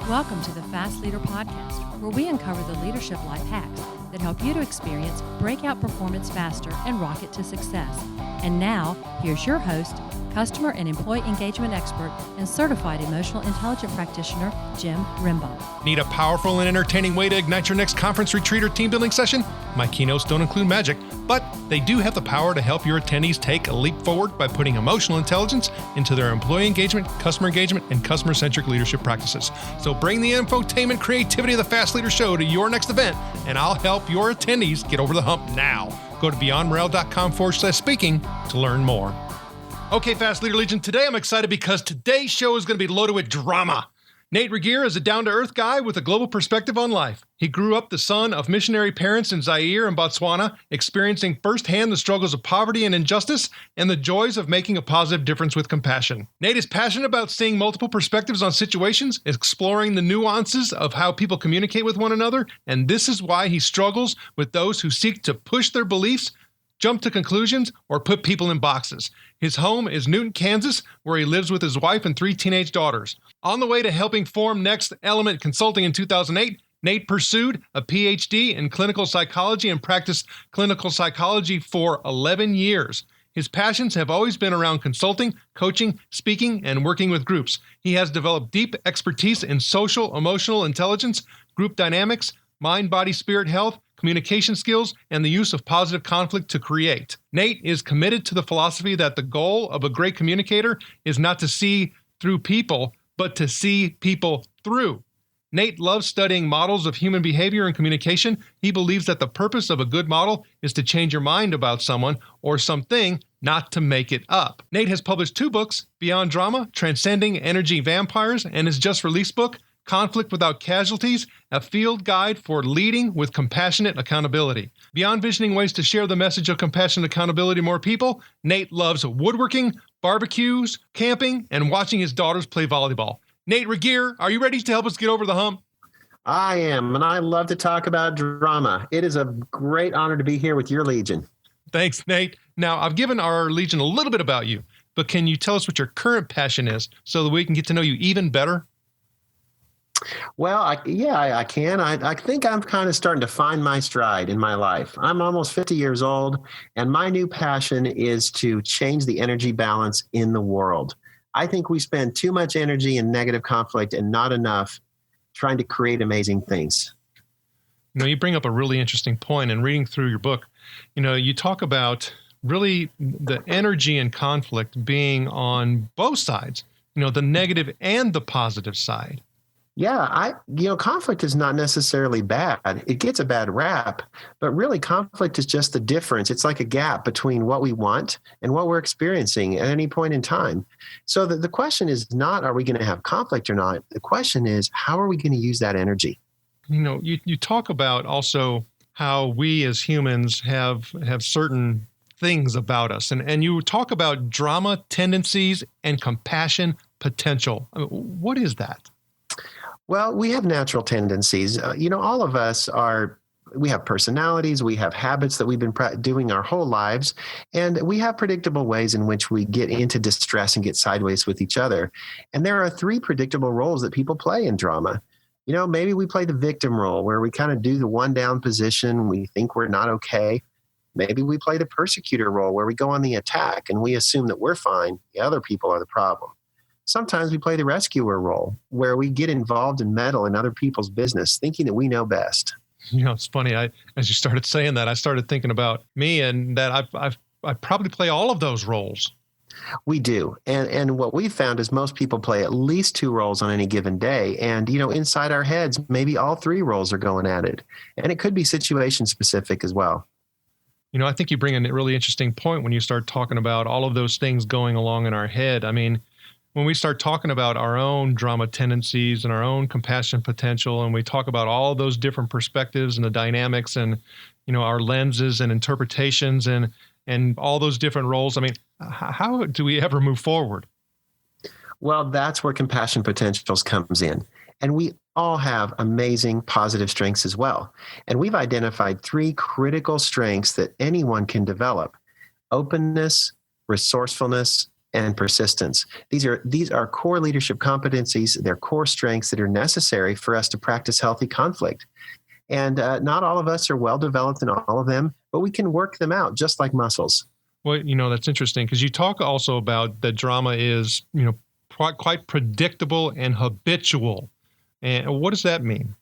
Welcome to the Fast Leader Podcast, where we uncover the leadership life hacks that help you to experience breakout performance faster and rocket to success. And now, here's your host, customer and employee engagement expert and certified emotional intelligence practitioner, Jim Rimbaugh. Need a powerful and entertaining way to ignite your next conference, retreat, or team building session? My keynotes don't include magic, but they do have the power to help your attendees take a leap forward by putting emotional intelligence into their employee engagement, and customer-centric leadership practices. So bring the infotainment creativity of the Fast Leader Show to your next event, and I'll help your attendees get over the hump now. Go to beyondmorale.com/speaking to learn more. Okay, Fast Leader Legion, today I'm excited because today's show is going to be loaded with drama. Nate Regier is a down-to-earth guy with a global perspective on life. He grew up the son of missionary parents in Zaire and Botswana, experiencing firsthand the struggles of poverty and injustice and the joys of making a positive difference with compassion. Nate is passionate about seeing multiple perspectives on situations, exploring the nuances of how people communicate with one another, and this is why he struggles with those who seek to push their beliefs, jump to conclusions, or put people in boxes. His home is Newton, Kansas, where he lives with his wife and 3 teenage daughters. On the way to helping form Next Element Consulting in 2008, Nate pursued a PhD in clinical psychology and practiced clinical psychology for 11 years. His passions have always been around consulting, coaching, speaking, and working with groups. He has developed deep expertise in social, emotional intelligence, group dynamics, mind, body, spirit health, communication skills, and the use of positive conflict to create. Nate is committed to the philosophy that the goal of a great communicator is not to see through people, but to see people through. Nate loves studying models of human behavior and communication. He believes that the purpose of a good model is to change your mind about someone or something, not to make it up. Nate has published 2 books, Beyond Drama, Transcending Energy Vampires, and his just released book, Conflict Without Casualties, a field guide for leading with compassionate accountability. Beyond visioning ways to share the message of compassionate accountability to more people, Nate loves woodworking, barbecues, camping, and watching his daughters play volleyball. Nate Regier, are you ready to help us get over the hump? I am, and I love to talk about drama. It is a great honor to be here with your Legion. Thanks, Nate. Now, I've given our Legion a little bit about you, but can you tell us what your current passion is so that we can get to know you even better? Well, I can. I think I'm kind of starting to find my stride in my life. I'm almost 50 years old, and my new passion is to change the energy balance in the world. I think we spend too much energy in negative conflict and not enough trying to create amazing things. You know, you bring up a really interesting point, and reading through your book, you talk about really the energy and conflict being on both sides, the negative and the positive side. Yeah, conflict is not necessarily bad. It gets a bad rap, but really conflict is just the difference. It's like a gap between what we want and what we're experiencing at any point in time. So the question is not, are we going to have conflict or not? The question is, how are we going to use that energy? You talk about also how we as humans have certain things about us. And you talk about drama tendencies and compassion potential. What is that? Well, we have natural tendencies. All of us we have personalities, we have habits that we've been doing our whole lives, and we have predictable ways in which we get into distress and get sideways with each other. And there are 3 predictable roles that people play in drama. Maybe we play the victim role where we kind of do the one down position. We think we're not okay. Maybe we play the persecutor role where we go on the attack and we assume that we're fine. The other people are the problem. Sometimes we play the rescuer role, where we get involved and meddle in other people's business, thinking that we know best. It's funny. As you started saying that, I started thinking about me, and that I probably play all of those roles. We do, and what we found is most people play at least 2 roles on any given day, and inside our heads, maybe all 3 roles are going at it, and it could be situation specific as well. I think you bring in a really interesting point when you start talking about all of those things going along in our head. I mean, when we start talking about our own drama tendencies and our own compassion potential, and we talk about all of those different perspectives and the dynamics and, our lenses and interpretations and all those different roles, I mean, how do we ever move forward? Well, that's where compassion potentials comes in. And we all have amazing positive strengths as well. And we've identified 3 critical strengths that anyone can develop: openness, resourcefulness, and persistence. These are core leadership competencies. They're core strengths that are necessary for us to practice healthy conflict. And not all of us are well developed in all of them, but we can work them out just like muscles. Well, that's interesting because you talk also about that drama is, quite predictable and habitual. And what does that mean?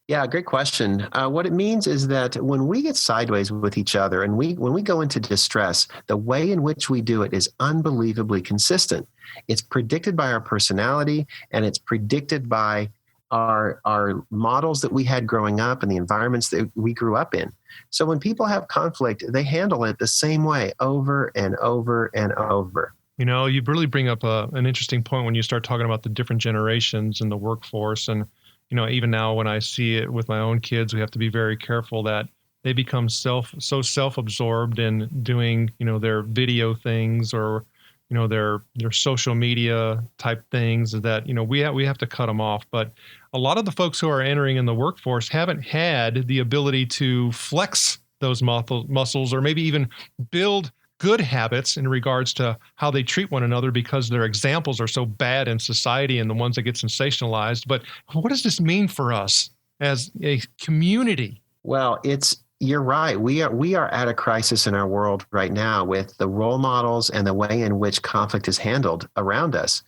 Yeah, great question. What it means is that when we get sideways with each other and when we go into distress, the way in which we do it is unbelievably consistent. It's predicted by our personality, and it's predicted by our models that we had growing up and the environments that we grew up in. So when people have conflict, they handle it the same way over and over and over. You really bring up an interesting point when you start talking about the different generations in the workforce. And, even now when I see it with my own kids, we have to be very careful that they become so self-absorbed in doing, their video things or, their social media type things that, we have to cut them off. But a lot of the folks who are entering in the workforce haven't had the ability to flex those muscles or maybe even build good habits in regards to how they treat one another because their examples are so bad in society and the ones that get sensationalized. But what does this mean for us as a community? Well, you're right. We are at a crisis in our world right now with the role models and the way in which conflict is handled around us.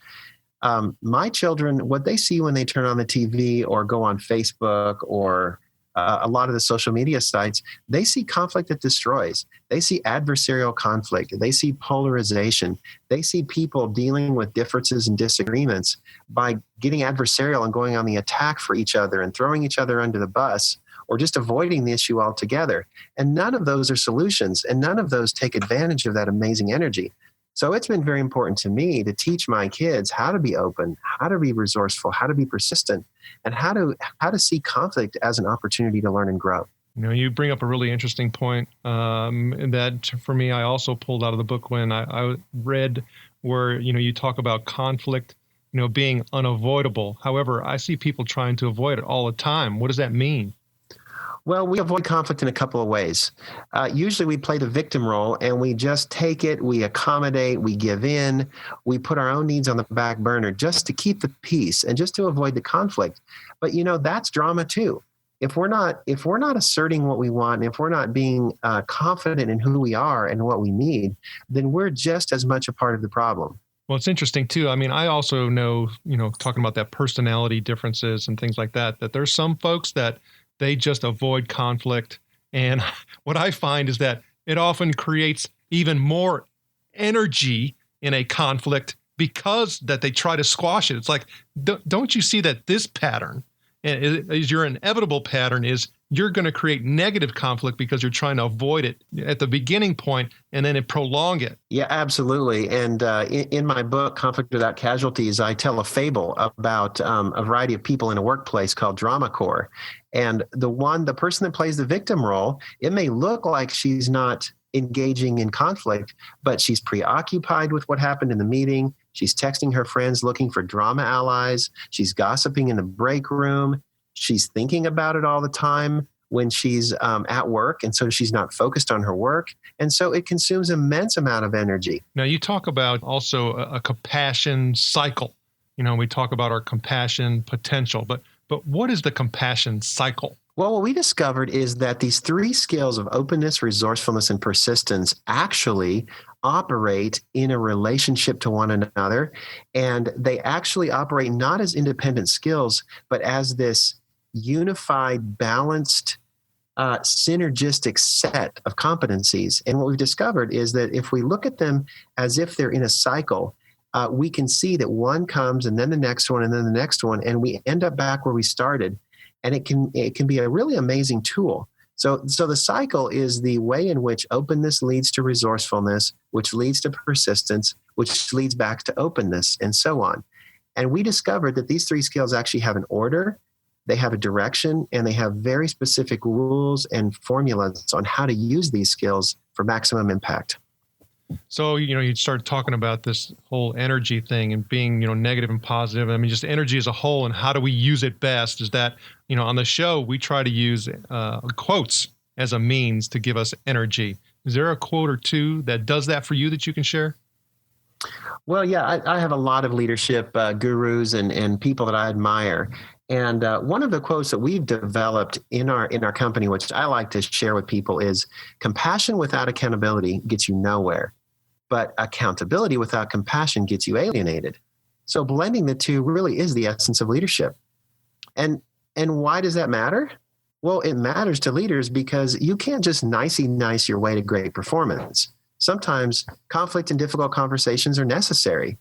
My children, what they see when they turn on the TV or go on Facebook or a lot of the social media sites, they see conflict that destroys. They see adversarial conflict. They see polarization. They see people dealing with differences and disagreements by getting adversarial and going on the attack for each other and throwing each other under the bus or just avoiding the issue altogether. And none of those are solutions, and none of those take advantage of that amazing energy. So it's been very important to me to teach my kids how to be open, how to be resourceful, how to be persistent, and how to see conflict as an opportunity to learn and grow. You bring up a really interesting point that for me, I also pulled out of the book when I read where, you talk about conflict, being unavoidable. However, I see people trying to avoid it all the time. What does that mean? Well, we avoid conflict in a couple of ways. Usually we play the victim role and we just take it, we accommodate, we give in, we put our own needs on the back burner just to keep the peace and just to avoid the conflict. But that's drama too. If we're not asserting what we want, and if we're not being confident in who we are and what we need, then we're just as much a part of the problem. Well, it's interesting too. I mean, I also know, talking about that personality differences and things like that there's some folks that they just avoid conflict. And what I find is that it often creates even more energy in a conflict because that they try to squash it. It's like, don't you see that this pattern is your inevitable pattern is you're going to create negative conflict because you're trying to avoid it at the beginning point and then prolong it. Yeah, absolutely. And in my book, Conflict Without Casualties, I tell a fable about a variety of people in a workplace called Drama Corps. And the person that plays the victim role, it may look like she's not engaging in conflict, but she's preoccupied with what happened in the meeting. She's texting her friends looking for drama allies. She's gossiping in the break room. She's thinking about it all the time when she's at work. And so she's not focused on her work. And so it consumes immense amount of energy. Now, you talk about also a compassion cycle. We talk about our compassion potential, but what is the compassion cycle? Well, what we discovered is that these three skills of openness, resourcefulness, and persistence actually operate in a relationship to one another. And they actually operate not as independent skills, but as this unified, balanced, synergistic set of competencies. And what we've discovered is that if we look at them as if they're in a cycle, we can see that one comes and then the next one and then the next one, and we end up back where we started. And it can be a really amazing tool. So the cycle is the way in which openness leads to resourcefulness, which leads to persistence, which leads back to openness, and so on. And we discovered that these three skills actually have an order, they have a direction, and they have very specific rules and formulas on how to use these skills for maximum impact. So, you start talking about this whole energy thing and being, negative and positive. I mean, just energy as a whole and how do we use it best is that, on the show, we try to use quotes as a means to give us energy. Is there a quote or two that does that for you that you can share? Well, yeah, I have a lot of leadership gurus and people that I admire. And one of the quotes that we've developed in our company, which I like to share with people, is compassion without accountability gets you nowhere, but accountability without compassion gets you alienated. So blending the two really is the essence of leadership. And why does that matter? Well, it matters to leaders because you can't just nicey nice your way to great performance. Sometimes conflict and difficult conversations are necessary.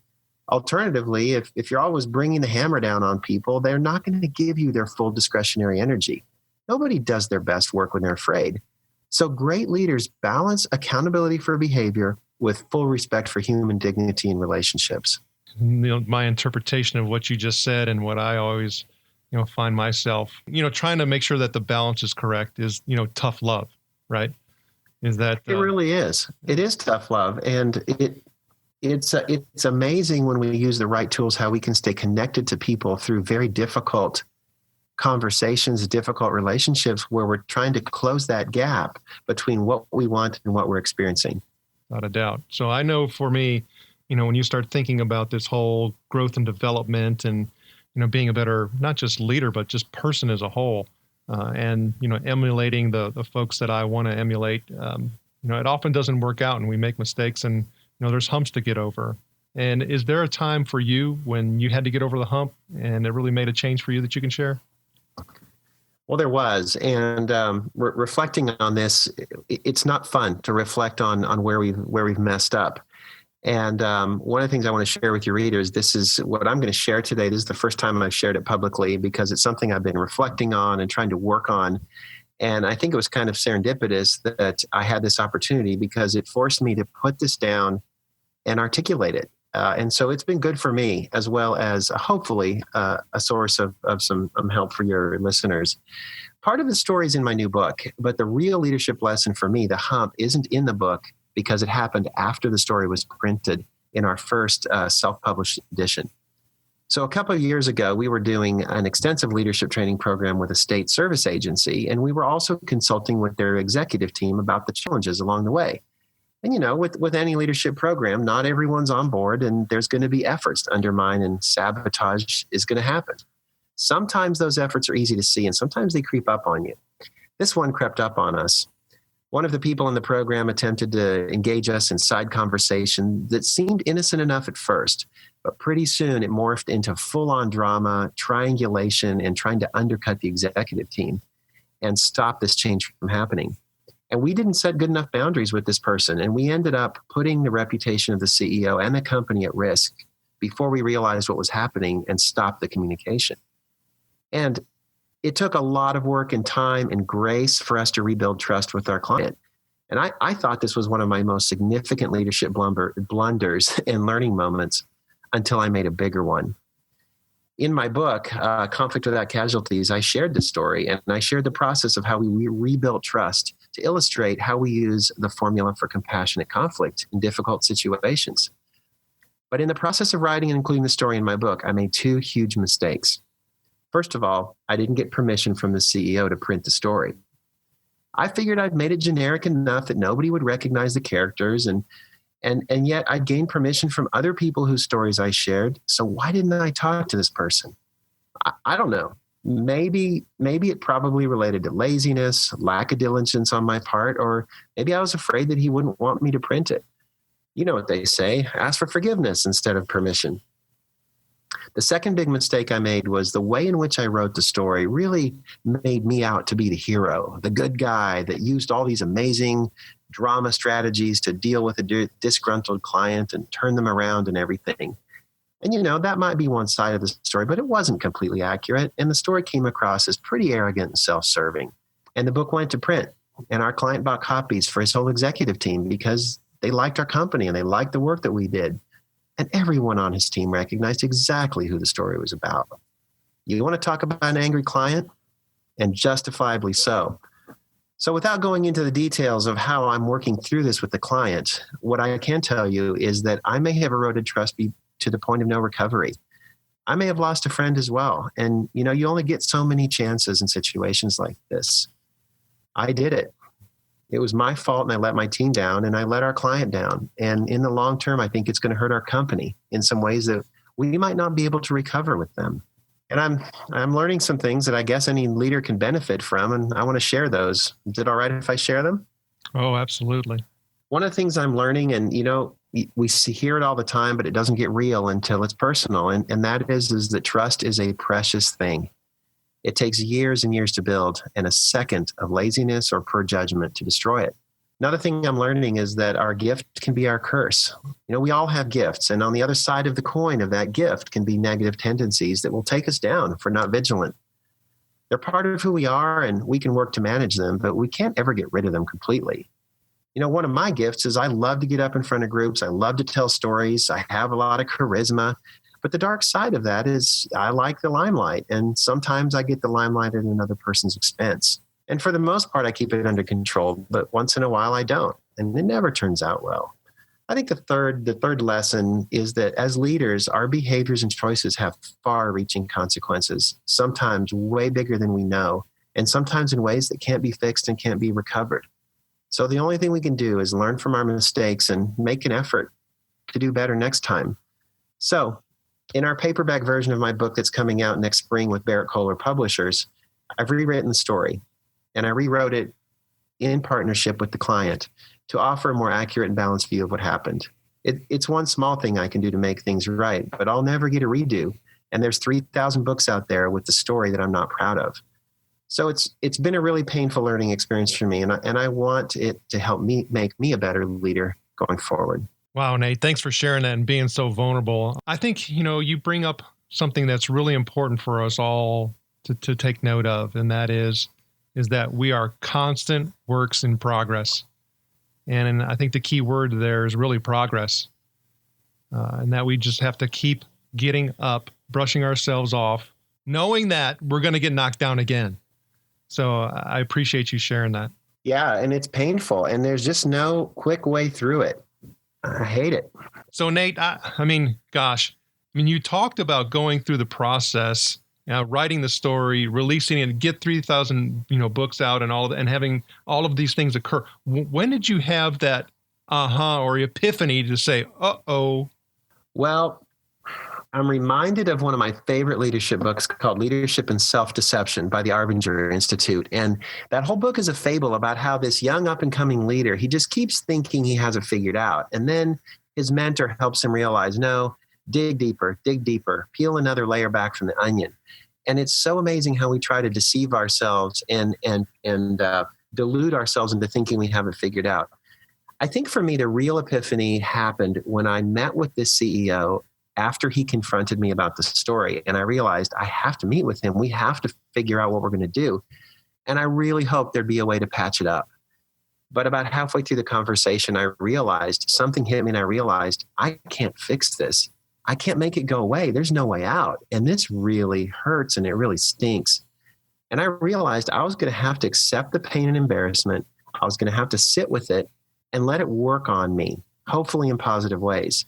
Alternatively, if you're always bringing the hammer down on people, they're not going to give you their full discretionary energy. Nobody does their best work when they're afraid. So great leaders balance accountability for behavior with full respect for human dignity and relationships. My interpretation of what you just said and what I always, find myself, trying to make sure that the balance is correct is, tough love, right? Is that it really is. It is tough love, and it's amazing when we use the right tools how we can stay connected to people through very difficult conversations, difficult relationships where we're trying to close that gap between what we want and what we're experiencing. Without a doubt. So I know for me, when you start thinking about this whole growth and development and being a better not just leader but just person as a whole. And emulating the folks that I want to emulate, it often doesn't work out, and we make mistakes, and there's humps to get over. And is there a time for you when you had to get over the hump, and it really made a change for you that you can share? Well, there was, and reflecting on this, it's not fun to reflect on where we've messed up. And one of the things I want to share with your readers, this is what I'm going to share today. This is the first time I've shared it publicly because it's something I've been reflecting on and trying to work on. And I think it was kind of serendipitous that I had this opportunity because it forced me to put this down and articulate it. And so it's been good for me as well as hopefully a source of some help for your listeners. Part of the story is in my new book, but the real leadership lesson for me, the hump, isn't in the book because it happened after the story was printed in our first self-published edition. So a couple of years ago, we were doing an extensive leadership training program with a state service agency, and we were also consulting with their executive team about the challenges along the way. And, with any leadership program, not everyone's on board, and there's going to be efforts to undermine and sabotage is going to happen. Sometimes those efforts are easy to see, and sometimes they creep up on you. This one crept up on us. One of the people in the program attempted to engage us in side conversation that seemed innocent enough at first, but pretty soon it morphed into full-on drama, triangulation, and trying to undercut the executive team and stop this change from happening. And we didn't set good enough boundaries with this person, and we ended up putting the reputation of the CEO and the company at risk before we realized what was happening and stopped the communication. And it took a lot of work and time and grace for us to rebuild trust with our client. And I thought this was one of my most significant leadership blunders and learning moments until I made a bigger one. In my book, Conflict Without Casualties, I shared the story and I shared the process of how we rebuilt trust to illustrate how we use the formula for compassionate conflict in difficult situations. But in the process of writing and including the story in my book, I made two huge mistakes. First of all, I didn't get permission from the CEO to print the story. I figured I'd made it generic enough that nobody would recognize the characters, and yet I'd gained permission from other people whose stories I shared. So why didn't I talk to this person? I don't know. Maybe it probably related to laziness, lack of diligence on my part, or maybe I was afraid that he wouldn't want me to print it. You know what they say, ask for forgiveness instead of permission. The second big mistake I made was the way in which I wrote the story really made me out to be the hero, the good guy that used all these amazing drama strategies to deal with a disgruntled client and turn them around and everything. And, that might be one side of the story, but it wasn't completely accurate. And the story came across as pretty arrogant and self-serving. And the book went to print, and our client bought copies for his whole executive team because they liked our company and they liked the work that we did. And everyone on his team recognized exactly who the story was about. You want to talk about an angry client? And justifiably so. So without going into the details of how I'm working through this with the client, what I can tell you is that I may have eroded trust to the point of no recovery. I may have lost a friend as well. And, you only get so many chances in situations like this. I did it. It was my fault, and I let my team down, and I let our client down. And in the long term, I think it's going to hurt our company in some ways that we might not be able to recover with them. And I'm learning some things that I guess any leader can benefit from, and I want to share those. Is it all right if I share them? Oh, absolutely. One of the things I'm learning, and we hear it all the time, but it doesn't get real until it's personal, and that is that trust is a precious thing. It takes years and years to build, and a second of laziness or poor judgment to destroy it. Another thing I'm learning is that our gift can be our curse. We all have gifts, and on the other side of the coin of that gift can be negative tendencies that will take us down if we're not vigilant. They're part of who we are, and we can work to manage them, but we can't ever get rid of them completely. One of my gifts is I love to get up in front of groups. I love to tell stories. I have a lot of charisma. But the dark side of that is I like the limelight, and sometimes I get the limelight at another person's expense. And for the most part, I keep it under control, but once in a while I don't, and it never turns out well. I think the third lesson is that as leaders, our behaviors and choices have far-reaching consequences, sometimes way bigger than we know, and sometimes in ways that can't be fixed and can't be recovered. So the only thing we can do is learn from our mistakes and make an effort to do better next time. So in our paperback version of my book that's coming out next spring with Barrett Kohler Publishers, I've rewritten the story, and I rewrote it in partnership with the client to offer a more accurate and balanced view of what happened. It's one small thing I can do to make things right, but I'll never get a redo. And there's 3,000 books out there with the story that I'm not proud of. So it's been a really painful learning experience for me, and I want it to help me make me a better leader going forward. Wow, Nate, thanks for sharing that and being so vulnerable. I think, you bring up something that's really important for us all to take note of, and that is that we are constant works in progress. And I think the key word there is really progress, and that we just have to keep getting up, brushing ourselves off, knowing that we're going to get knocked down again. So I appreciate you sharing that. Yeah, and it's painful, and there's just no quick way through it. I hate it. So Nate, you talked about going through the process, writing the story, releasing it, get 3,000 books out, and and having all of these things occur. When did you have that or epiphany to say, uh-oh? Well, I'm reminded of one of my favorite leadership books called Leadership and Self-Deception by the Regier Institute. And that whole book is a fable about how this young up-and-coming leader, he just keeps thinking he has it figured out. And then his mentor helps him realize, no, dig deeper, peel another layer back from the onion. And it's so amazing how we try to deceive ourselves and delude ourselves into thinking we have it figured out. I think for me, the real epiphany happened when I met with this CEO after he confronted me about the story. And I realized I have to meet with him. We have to figure out what we're going to do. And I really hoped there'd be a way to patch it up. But about halfway through the conversation, I realized something hit me, and I realized I can't fix this. I can't make it go away. There's no way out. And this really hurts, and it really stinks. And I realized I was going to have to accept the pain and embarrassment. I was going to have to sit with it and let it work on me, hopefully in positive ways.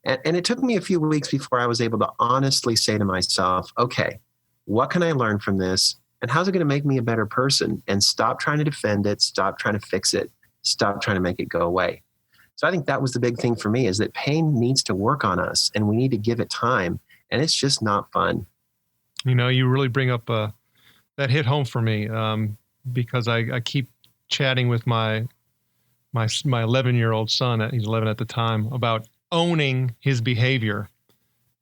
And it took me a few weeks before I was able to honestly say to myself, okay, what can I learn from this? And how's it going to make me a better person? And stop trying to defend it, stop trying to fix it, stop trying to make it go away. So I think that was the big thing for me, is that pain needs to work on us, and we need to give it time. And it's just not fun. You really bring up that hit home for me, because I keep chatting with my 11-year-old son, he's 11 at the time, about owning his behavior.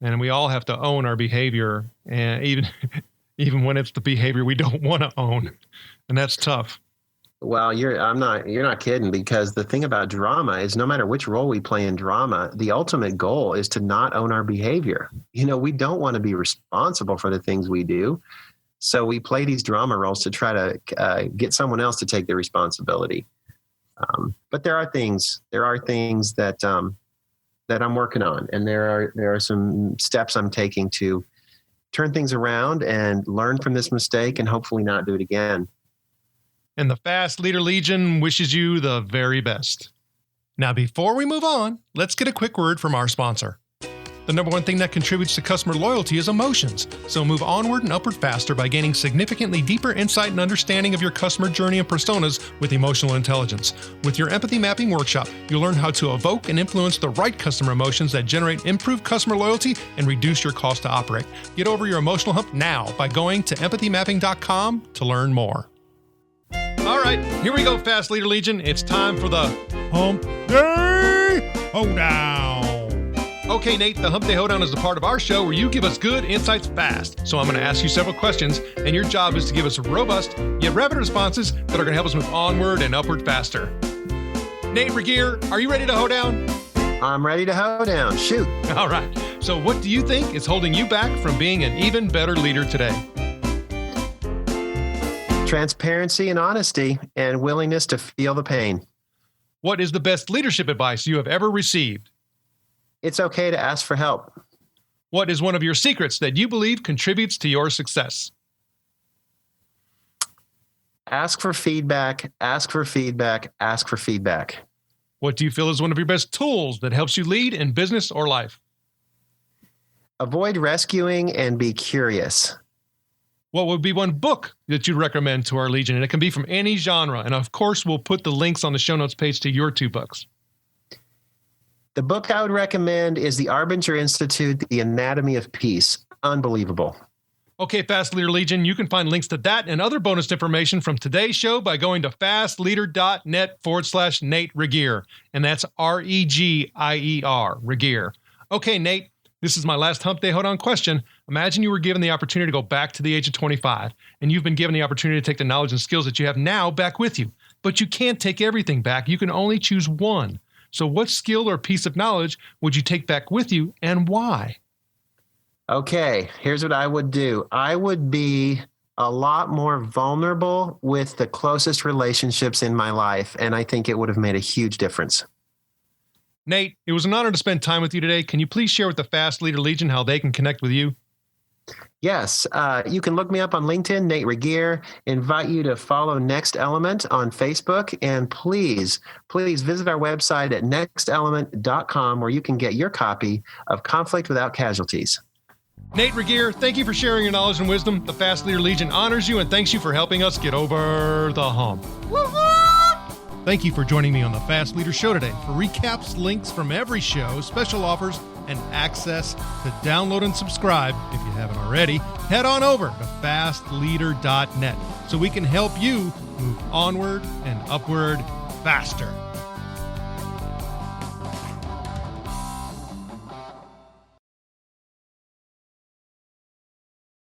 And we all have to own our behavior, and even when it's the behavior we don't want to own. And that's tough. Well, you're not kidding, because the thing about drama is no matter which role we play in drama, the ultimate goal is to not own our behavior. We don't want to be responsible for the things we do. So we play these drama roles to try to get someone else to take the responsibility. But there are things that I'm working on, and there are some steps I'm taking to turn things around and learn from this mistake, and hopefully not do it again. And the Fast Leader Legion wishes you the very best. Now, before we move on, let's get a quick word from our sponsor. The number one thing that contributes to customer loyalty is emotions. So move onward and upward faster by gaining significantly deeper insight and understanding of your customer journey and personas with emotional intelligence. With your empathy mapping workshop, you'll learn how to evoke and influence the right customer emotions that generate improved customer loyalty and reduce your cost to operate. Get over your emotional hump now by going to empathymapping.com to learn more. All right, here we go, Fast Leader Legion. It's time for the Hump Day Hoedown. Okay, Nate, the Hump Day Hoedown is a part of our show where you give us good insights fast. So I'm going to ask you several questions, and your job is to give us robust yet rapid responses that are going to help us move onward and upward faster. Nate Regier, are you ready to hoedown? I'm ready to hoedown. Shoot. All right. So what do you think is holding you back from being an even better leader today? Transparency and honesty and willingness to feel the pain. What is the best leadership advice you have ever received? It's okay to ask for help. What is one of your secrets that you believe contributes to your success? Ask for feedback, ask for feedback, ask for feedback. What do you feel is one of your best tools that helps you lead in business or life? Avoid rescuing and be curious. What would be one book that you'd recommend to our Legion? And it can be from any genre. And of course, we'll put the links on the show notes page to your 2 books. The book I would recommend is The Arbinger Institute, The Anatomy of Peace. Unbelievable. Okay, Fast Leader Legion, you can find links to that and other bonus information from today's show by going to fastleader.net/Nate Regier. And that's Regier, Regier. Okay, Nate, this is my last Hump Day Hoedown question. Imagine you were given the opportunity to go back to the age of 25, and you've been given the opportunity to take the knowledge and skills that you have now back with you. But you can't take everything back. You can only choose one. So what skill or piece of knowledge would you take back with you, and why? Okay, here's what I would do. I would be a lot more vulnerable with the closest relationships in my life, and I think it would have made a huge difference. Nate, it was an honor to spend time with you today. Can you please share with the Fast Leader Legion how they can connect with you? Yes, you can look me up on LinkedIn, Nate Regier. Invite you to follow Next Element on Facebook. And please visit our website at nextelement.com where you can get your copy of Conflict Without Casualties. Nate Regier, thank you for sharing your knowledge and wisdom. The Fast Leader Legion honors you and thanks you for helping us get over the hump. Thank you for joining me on the Fast Leader Show today. For recaps, links from every show, special offers, and access to download and subscribe, if you haven't already, head on over to fastleader.net so we can help you move onward and upward faster.